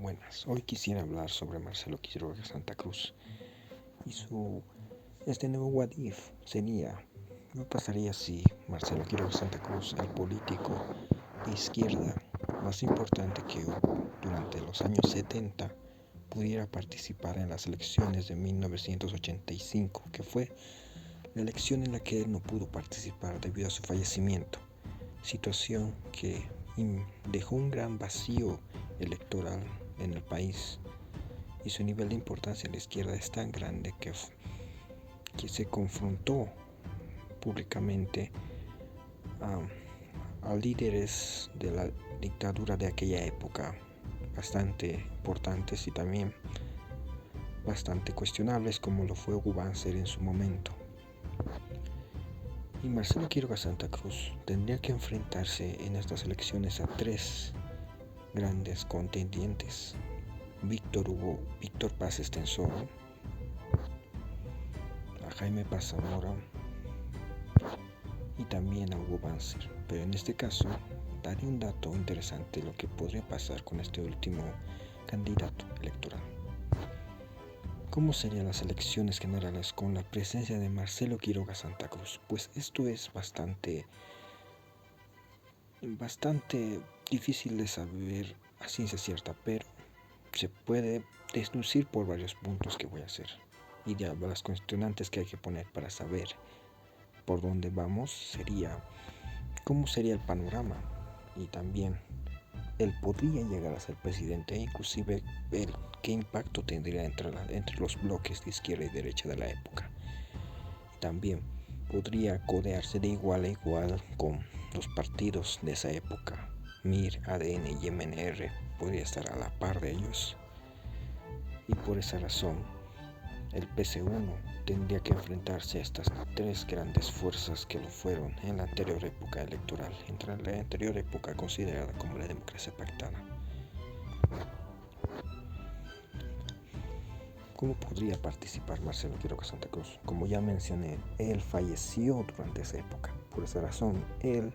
Buenas. Hoy quisiera hablar sobre Marcelo Quiroga Santa Cruz y este nuevo what if sería, ¿qué pasaría si Marcelo Quiroga Santa Cruz, el político de izquierda más importante que hubo durante los años 70, pudiera participar en las elecciones de 1985, que fue la elección en la que él no pudo participar debido a su fallecimiento, situación que dejó un gran vacío electoral en el país, y su nivel de importancia en la izquierda es tan grande que se confrontó públicamente a líderes de la dictadura de aquella época, bastante importantes y también bastante cuestionables, como lo fue Hugo Banzer en su momento. Y Marcelo Quiroga Santa Cruz tendría que enfrentarse en estas elecciones a tres grandes contendientes: Víctor Paz Estenssoro, a Jaime Paz Zamora y también a Hugo Banzer. Pero en este caso daré un dato interesante de lo que podría pasar con este último candidato electoral. ¿Cómo serían las elecciones generales con la presencia de Marcelo Quiroga Santa Cruz? Pues esto es bastante difícil de saber a ciencia cierta, pero se puede deducir por varios puntos que voy a hacer. Y ya las cuestionantes que hay que poner para saber por dónde vamos sería cómo sería el panorama, y también él podría llegar a ser presidente, e inclusive qué impacto tendría entre los bloques de izquierda y derecha de la época. También podría codearse de igual a igual con los partidos de esa época. MIR, ADN y MNR podría estar a la par de ellos, y por esa razón el PC1 tendría que enfrentarse a estas tres grandes fuerzas que lo fueron en la anterior época electoral, entre la anterior época considerada como la democracia pactada. ¿Cómo podría participar Marcelo Quiroga Santa Cruz? Como ya mencioné, él falleció durante esa época. Por esa razón, él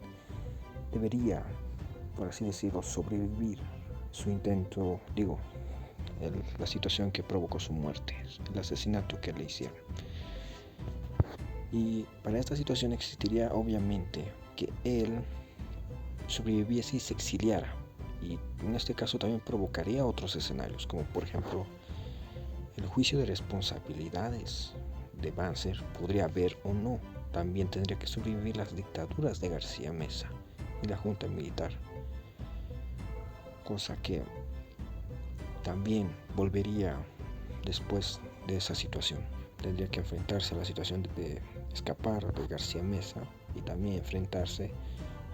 debería, por así decirlo, sobrevivir su intento, la situación que provocó su muerte, el asesinato que le hicieron. Y para esta situación existiría obviamente que él sobreviviese y se exiliara, y en este caso también provocaría otros escenarios, como por ejemplo el juicio de responsabilidades de Banzer podría haber o no. También tendría que sobrevivir las dictaduras de García Meza y la junta militar, cosa que también volvería después de esa situación. Tendría que enfrentarse a la situación de escapar de García Meza y también enfrentarse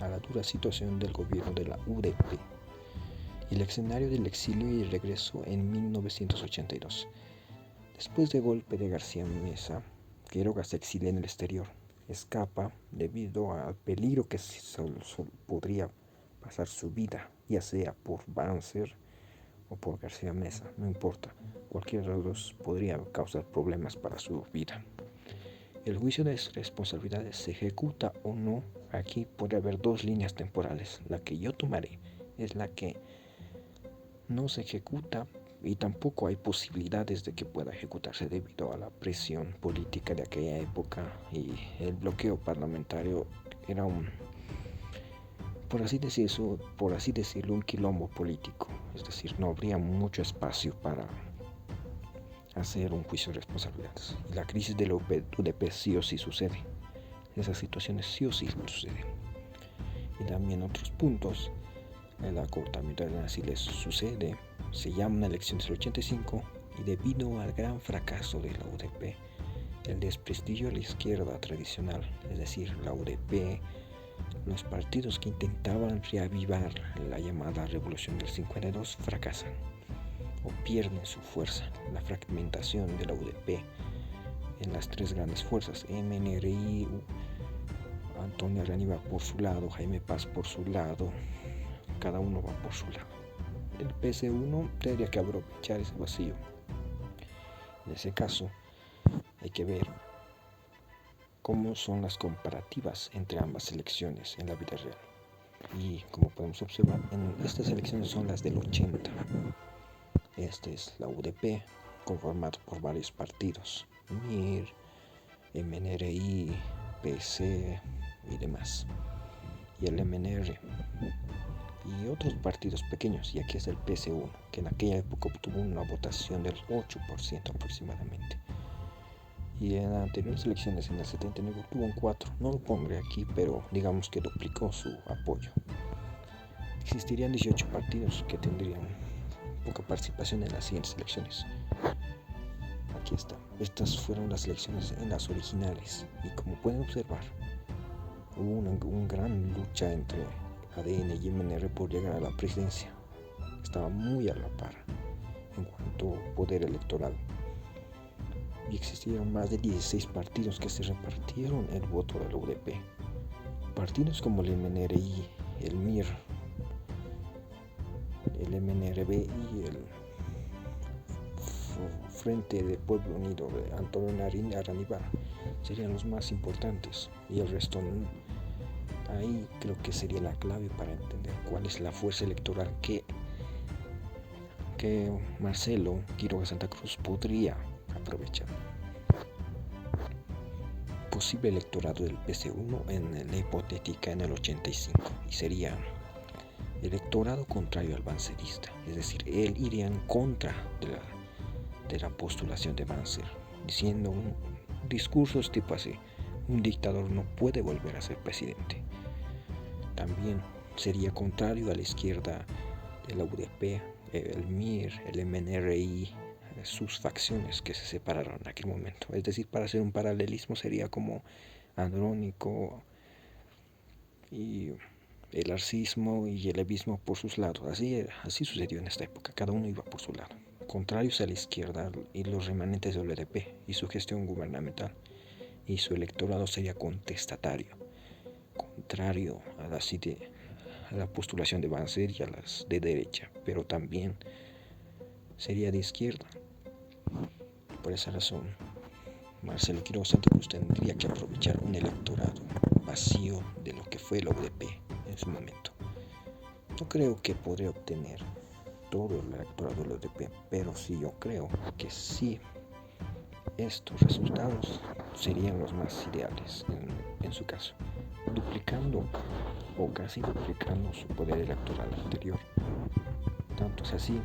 a la dura situación del gobierno de la UDP y el escenario del exilio y el regreso en 1982. Después del golpe de García Meza, Quiroga se exilia en el exterior. Escapa debido al peligro que podría pasar su vida, ya sea por Banzer o por García Meza, no importa. Cualquiera de los dos podría causar problemas para su vida. El juicio de responsabilidades se ejecuta o no. Aquí puede haber dos líneas temporales. La que yo tomaré es la que no se ejecuta, y tampoco hay posibilidades de que pueda ejecutarse debido a la presión política de aquella época, y el bloqueo parlamentario era por así decirlo, un quilombo político. Es decir, no habría mucho espacio para hacer un juicio de responsabilidades. Y la crisis de la UDP sí o sí sucede. Esas situaciones sí o sí suceden. Y también otros puntos. El acortamiento de las les sucede. Se llaman elecciones del 85, y debido al gran fracaso de la UDP, el desprestigio de la izquierda tradicional, es decir, la UDP, los partidos que intentaban reavivar la llamada Revolución del 52 fracasan o pierden su fuerza. La fragmentación de la UDP en las tres grandes fuerzas, MNRI, Antonio Arani va por su lado, Jaime Paz por su lado, cada uno va por su lado. El PC1 tendría que aprovechar ese vacío. En ese caso, hay que ver cómo son las comparativas entre ambas elecciones en la vida real. Y como podemos observar, estas elecciones son las del 80. Esta es la UDP, conformada por varios partidos, MIR, MNRI, PC y demás. Y el MNR y otros partidos pequeños, y aquí es el PC1, que en aquella época obtuvo una votación del 8% aproximadamente. Y en las anteriores elecciones, en el 79, obtuvo un 4%. No lo pondré aquí, pero digamos que duplicó su apoyo. Existirían 18 partidos que tendrían poca participación en las siguientes elecciones. Aquí está. Estas fueron las elecciones en las originales. Y como pueden observar, hubo una gran lucha entre ADN y MNR por llegar a la presidencia. Estaba muy a la par en cuanto a poder electoral. Y existieron más de 16 partidos que se repartieron el voto de la UDP. Partidos como el MNRI, el MIR, el MNRB y el Frente de Pueblo Unido de Antonio Aranibal serían los más importantes, y el resto ahí creo que sería la clave para entender cuál es la fuerza electoral que Marcelo Quiroga Santa Cruz podría aprovechar. Posible electorado del PC1 en la hipotética en el 85, y sería electorado contrario al bancerista, es decir, él iría en contra de la postulación de Banzer, diciendo discursos tipo así: un dictador no puede volver a ser presidente. También sería contrario a la izquierda de la UDP, el MIR, el MNRI, sus facciones que se separaron en aquel momento. Es decir, para hacer un paralelismo, sería como Andrónico y el arcismo y el levismo por sus lados. Así sucedió en esta época, cada uno iba por su lado, contrarios a la izquierda y los remanentes del UDP y su gestión gubernamental, y su electorado sería contestatario, contrario a la postulación de Banzer y a las de derecha, pero también sería de izquierda. Por esa razón, Marcelo Quiroga Santa Cruz tendría que aprovechar un electorado vacío de lo que fue la UDP en su momento. No creo que podría obtener todo el electorado de la UDP, pero sí yo creo que sí estos resultados serían los más ideales en su caso, duplicando o casi duplicando su poder electoral anterior. Tanto es así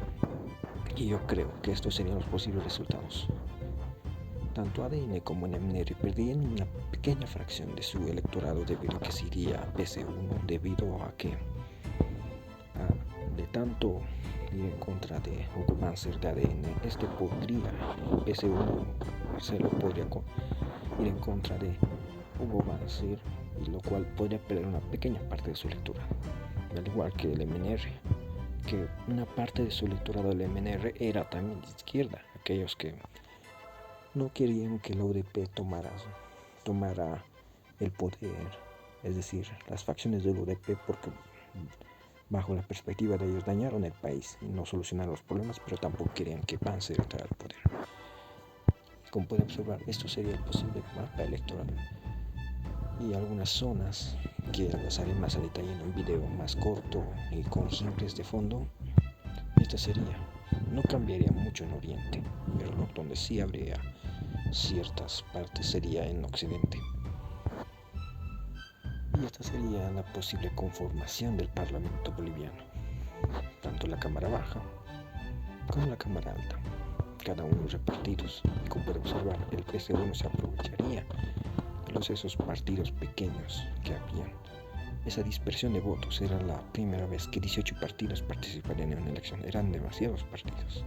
que yo creo que estos serían los posibles resultados. Tanto ADN como MNR perderían una pequeña fracción de su electorado debido a que se iría a PC1, debido a que de tanto ir en contra de Hugo Banzer de ADN, PC1 Marcelo podría ir en contra de Hugo Banzer, y lo cual podría perder una pequeña parte de su electorado, al igual que el MNR, que una parte de su electorado del MNR era también de izquierda, aquellos que no querían que la UDP tomara el poder, es decir, las facciones del UDP, porque bajo la perspectiva de ellos dañaron el país y no solucionaron los problemas, pero tampoco querían que Banzer entrara al poder. Como pueden observar, esto sería el posible mapa electoral, y algunas zonas que las haré más a detalle en un video más corto y con ejemplos de fondo. Esta sería, no cambiaría mucho en Oriente, pero donde sí habría ciertas partes sería en Occidente. Y esta sería la posible conformación del Parlamento boliviano, tanto la Cámara Baja como la Cámara Alta, cada uno repartidos. Y como puede observar, el PC1 se aprovecharía de esos partidos pequeños que habían. Esa dispersión de votos era la primera vez que 18 partidos participarían en una elección. Eran demasiados partidos,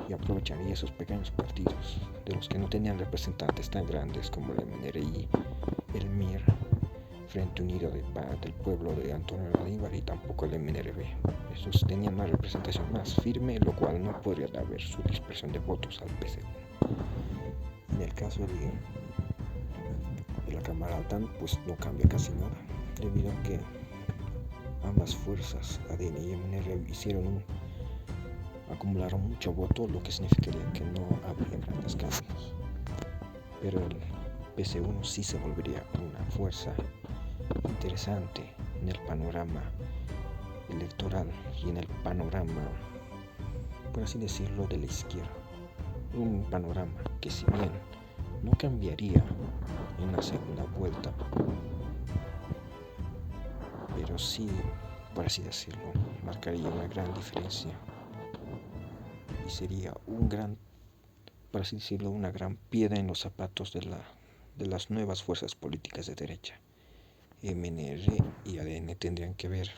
y aprovecharía esos pequeños partidos de los que no tenían representantes tan grandes como el MNRI, el MIR, Frente Unido del Pueblo de Antonio Aranibal, y tampoco el MNRB. Estos tenían una representación más firme, lo cual no podría haber su dispersión de votos al PC. En el caso de la Cámara Alta, pues no cambia casi nada, debido a que ambas fuerzas, ADN y MNR, acumularon mucho voto, lo que significaría que no habría grandes cambios. Pero el PC1 sí se volvería una fuerza interesante en el panorama electoral y en el panorama por así decirlo, de la izquierda. Un panorama que, si bien no cambiaría en la segunda vuelta, pero sí, por así decirlo, marcaría una gran diferencia y sería un gran, por así decirlo, una gran piedra en los zapatos de las nuevas fuerzas políticas de derecha. MNR y ADN tendrían que ver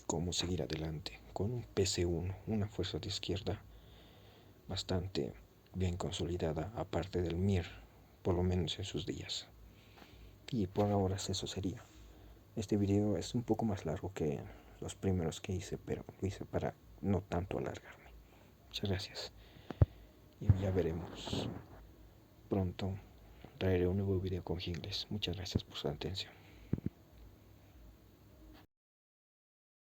cómo seguir adelante con un PC1, una fuerza de izquierda bastante bien consolidada, aparte del MIR, por lo menos en sus días. Y por ahora eso sería. Este video es un poco más largo que los primeros que hice, pero lo hice para no tanto alargarme. Muchas gracias. Y ya veremos. Pronto traeré un nuevo video con Gingles. Muchas gracias por su atención.